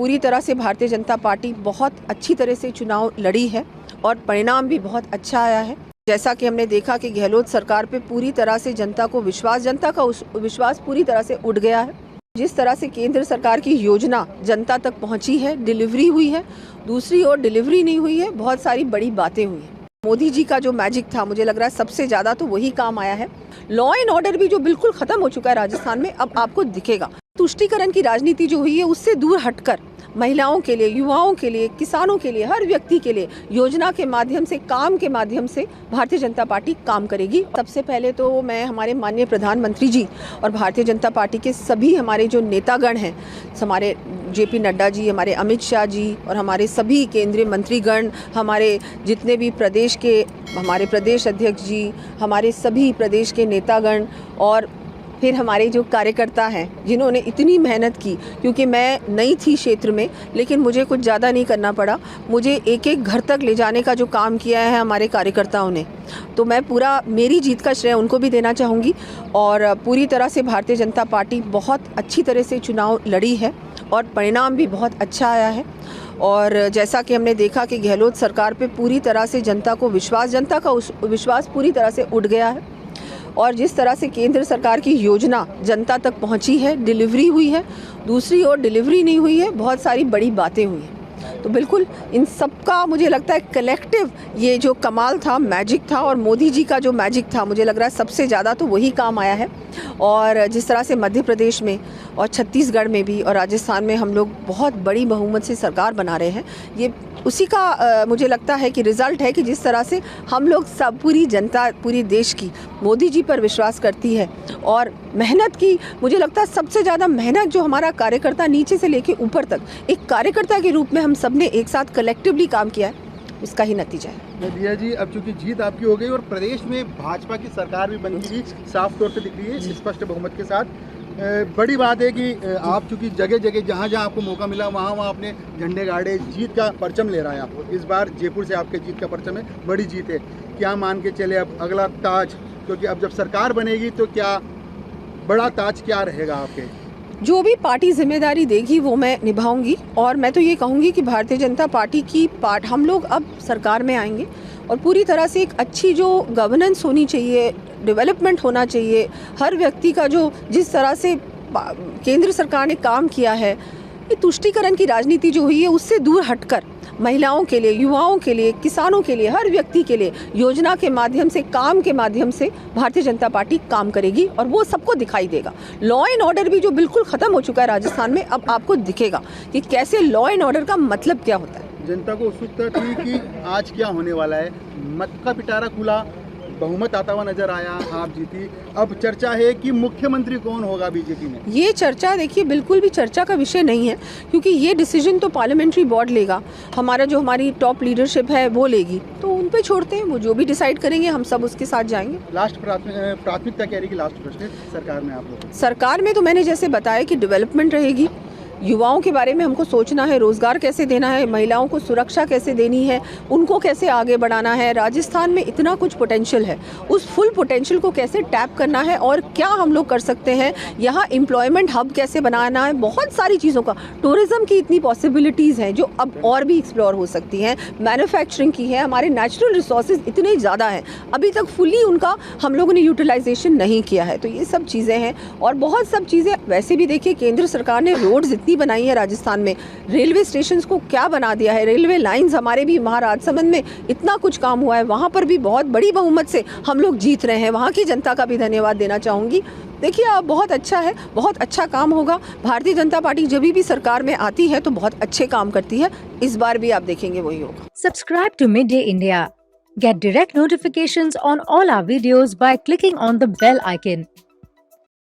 पूरी तरह से भारतीय जनता पार्टी बहुत अच्छी तरह से चुनाव लड़ी है और परिणाम भी बहुत अच्छा आया है। जैसा कि हमने देखा कि गहलोत सरकार पे पूरी तरह से जनता का विश्वास पूरी तरह से उठ गया है। जिस तरह से केंद्र सरकार की योजना जनता तक पहुंची है, डिलीवरी हुई है, दूसरी ओर डिलीवरी नहीं हुई है, बहुत सारी बड़ी बातें हुई हैं। मोदी जी का जो मैजिक था, मुझे लग रहा है सबसे ज़्यादा तो वही काम आया है। लॉ एंड ऑर्डर भी जो बिल्कुल ख़त्म हो चुका है राजस्थान में, अब आपको दिखेगा। तुष्टीकरण की राजनीति जो हुई है उससे दूर हटकर महिलाओं के लिए, युवाओं के लिए, किसानों के लिए, हर व्यक्ति के लिए योजना के माध्यम से, काम के माध्यम से भारतीय जनता पार्टी काम करेगी। सबसे पहले तो मैं हमारे माननीय प्रधानमंत्री जी और भारतीय जनता पार्टी के सभी हमारे जो नेतागण हैं, हमारे JP नड्डा जी, हमारे अमित शाह जी और हमारे सभी केंद्रीय मंत्रीगण, हमारे जितने भी प्रदेश के हमारे प्रदेश अध्यक्ष जी, हमारे सभी प्रदेश के नेतागण और फिर हमारे जो कार्यकर्ता हैं जिन्होंने इतनी मेहनत की, क्योंकि मैं नई थी क्षेत्र में, लेकिन मुझे कुछ ज़्यादा नहीं करना पड़ा। मुझे एक एक घर तक ले जाने का जो काम किया है हमारे कार्यकर्ताओं ने, तो मैं पूरा मेरी जीत का श्रेय उनको भी देना चाहूँगी। और पूरी तरह से भारतीय जनता पार्टी बहुत अच्छी तरह से चुनाव लड़ी है और परिणाम भी बहुत अच्छा आया है। और जैसा कि हमने देखा कि गहलोत सरकार पे पूरी तरह से जनता का विश्वास पूरी तरह से उठ गया है। और जिस तरह से केंद्र सरकार की योजना जनता तक पहुंची है, डिलीवरी हुई है, दूसरी ओर डिलीवरी नहीं हुई है, बहुत सारी बड़ी बातें हुई हैं। तो बिल्कुल इन सब का मुझे लगता है कलेक्टिव ये जो कमाल था, मैजिक था, और मोदी जी का जो मैजिक था, मुझे लग रहा है सबसे ज़्यादा तो वही काम आया है। और जिस तरह से मध्य प्रदेश में और छत्तीसगढ़ में भी और राजस्थान में हम लोग बहुत बड़ी बहुमत से सरकार बना रहे हैं, ये उसी का मुझे लगता है कि रिज़ल्ट है कि जिस तरह से हम लोग सब, पूरी जनता, पूरी देश की मोदी जी पर विश्वास करती है। और मेहनत की, मुझे लगता है सबसे ज़्यादा मेहनत जो हमारा कार्यकर्ता नीचे से लेके ऊपर तक, एक कार्यकर्ता के रूप में हम सब ने एक साथ कलेक्टिवली काम किया है, इसका ही नतीजा है। दिया जी, अब चूंकि जीत आपकी हो गई और प्रदेश में भाजपा की सरकार भी बन गई, साफ तौर पे दिख रही है स्पष्ट बहुमत के साथ। बड़ी बात है कि आप चूंकि जगह जगह जहाँ जहाँ आपको मौका मिला वहाँ वहाँ आपने झंडे गाड़े, जीत का परचम ले रहा है आप। इस बार जयपुर से आपके जीत का परचम है, बड़ी जीत है। क्या मान के चले अब अगला ताज, क्योंकि अब जब सरकार बनेगी तो क्या बड़ा ताज क्या रहेगा आपके? जो भी पार्टी जिम्मेदारी देगी वो मैं निभाऊंगी। और मैं तो ये कहूँगी कि भारतीय जनता पार्टी की हम लोग अब सरकार में आएंगे और पूरी तरह से एक अच्छी जो गवर्नेंस होनी चाहिए, डेवलपमेंट होना चाहिए, हर व्यक्ति का जो जिस तरह से केंद्र सरकार ने काम किया है, ये तुष्टीकरण की राजनीति जो हुई है उससे दूर हटकर महिलाओं के लिए, युवाओं के लिए, किसानों के लिए, हर व्यक्ति के लिए योजना के माध्यम से, काम के माध्यम से भारतीय जनता पार्टी काम करेगी और वो सबको दिखाई देगा। लॉ एंड ऑर्डर भी जो बिल्कुल ख़त्म हो चुका है राजस्थान में, अब आपको दिखेगा कि कैसे लॉ एंड ऑर्डर का मतलब क्या होता है। जनता को उत्सुकता थी कि आज क्या होने वाला है, मत का पिटारा खुला, बहुमत आता हुआ नजर आया, आप जीती। अब चर्चा है कि मुख्यमंत्री कौन होगा बीजेपी में। ये चर्चा देखिए बिल्कुल भी चर्चा का विषय नहीं है, क्योंकि ये डिसीजन तो पार्लियामेंट्री बोर्ड लेगा, हमारी टॉप लीडरशिप है वो लेगी, तो उन पे छोड़ते हैं, वो जो भी डिसाइड करेंगे हम सब उसके साथ जाएंगे। लास्ट प्राथमिकता क्या रहेगी? लास्ट प्रश्न सरकार में आप लोग। सरकार में तो मैंने जैसे बताया कि डेवलपमेंट रहेगी, युवाओं के बारे में हमको सोचना है, रोज़गार कैसे देना है, महिलाओं को सुरक्षा कैसे देनी है, उनको कैसे आगे बढ़ाना है। राजस्थान में इतना कुछ पोटेंशियल है, उस फुल पोटेंशियल को कैसे टैप करना है और क्या हम लोग कर सकते हैं, यहाँ एम्प्लॉयमेंट हब कैसे बनाना है, बहुत सारी चीज़ों का, टूरिज़्म की इतनी पॉसिबिलिटीज़ हैं जो अब और भी एक्सप्लोर हो सकती हैं, मैन्युफैक्चरिंग की है, हमारे नेचुरल रिसोर्सेज इतने ज़्यादा हैं, अभी तक फुली उनका हम लोगों ने यूटिलाइजेशन नहीं किया है। तो ये सब चीज़ें हैं और बहुत सब चीज़ें। वैसे भी देखिए केंद्र सरकार ने रोड्स बनाई है राजस्थान में, रेलवे स्टेशंस को क्या बना दिया है, रेलवे लाइंस, हमारे भी महाराजसमंद में इतना कुछ काम हुआ है, वहाँ पर भी बहुत बड़ी बहुमत से हम लोग जीत रहे हैं। वहाँ की जनता का भी धन्यवाद देना चाहूँगी। देखिए अब बहुत अच्छा है, बहुत अच्छा काम होगा। भारतीय जनता पार्टी जब भी सरकार में आती है तो बहुत अच्छे काम करती है, इस बार भी आप देखेंगे वही होगा। Subscribe to mid day India. Get direct notifications on all our videos by clicking on the bell icon.